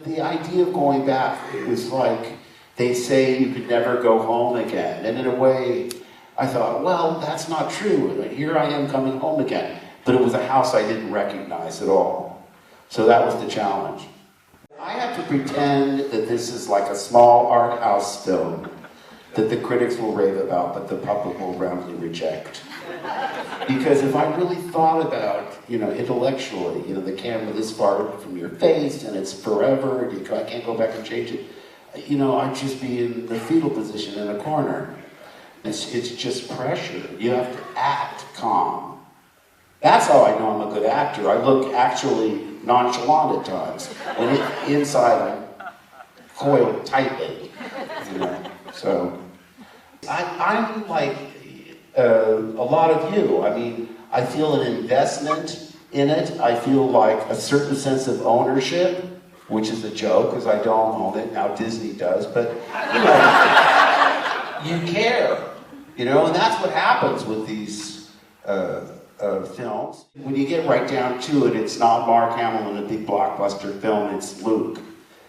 the idea of going back, it was like they say you could never go home again. And in a way, I thought, well, that's not true. Here I am coming home again. But it was a house I didn't recognize at all. So that was the challenge. I have to pretend that this is like a small art house film that the critics will rave about, but the public will roundly reject. Because if I really thought about, intellectually, the camera this far from your face, and it's forever, and I can't go back and change it, I'd just be in the fetal position in a corner. It's just pressure. You have to act calm. That's how I know I'm a good actor. I look actually nonchalant at times. When inside I'm coiled tightly, So I'm like a lot of you. I mean, I feel an investment in it. I feel like a certain sense of ownership, which is a joke because I don't own it. Now Disney does, but you care, and that's what happens with these films. When you get right down to it, it's not Mark Hamill in a big blockbuster film, it's Luke.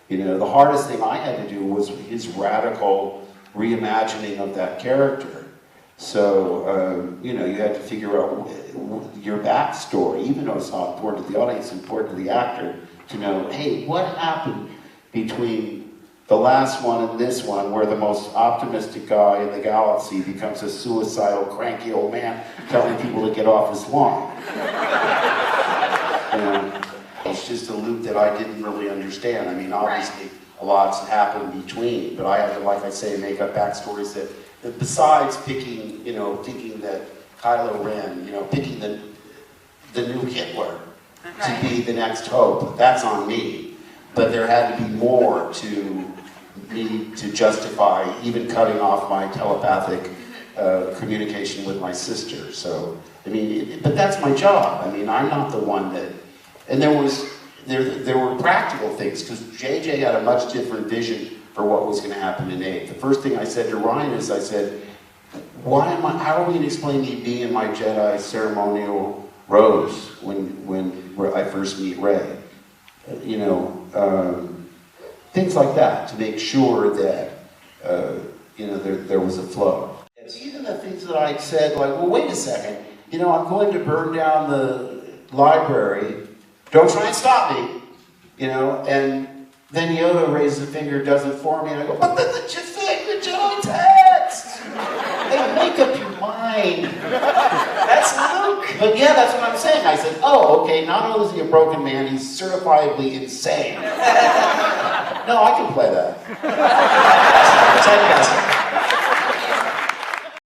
The hardest thing I had to do was his radical reimagining of that character. So, you had to figure out your backstory, even though it's not important to the audience, it's important to the actor to know, hey, what happened between the last one and this one, where the most optimistic guy in the galaxy becomes a suicidal, cranky old man telling people to get off his lawn. It's just a loop that I didn't really understand. I mean, obviously, a lot's happened between, but I had to, like I say, make up backstories that besides picking, thinking that Kylo Ren, picking the new Hitler to be the next hope, that's on me. But there had to be more to me to justify even cutting off my telepathic communication with my sister. So, I mean, but that's my job. I mean, I'm not the one that, and there were practical things, because JJ had a much different vision for what was going to happen in 8. The first thing I said to Ryan is, I said, how are we going to explain me and my Jedi ceremonial robes when I first meet Rey? Things like that, to make sure that, there was a flow. And even the things that I said, like, well, wait a second, I'm going to burn down the library, don't try and stop me, and then Yoda raises a finger, does it for me, and I go, but that's just like the Jedi text! Hey, make up your mind. That's Luke. But yeah, that's what I'm saying. I said, oh, okay, not only is he a broken man, he's certifiably insane. No, I can play that.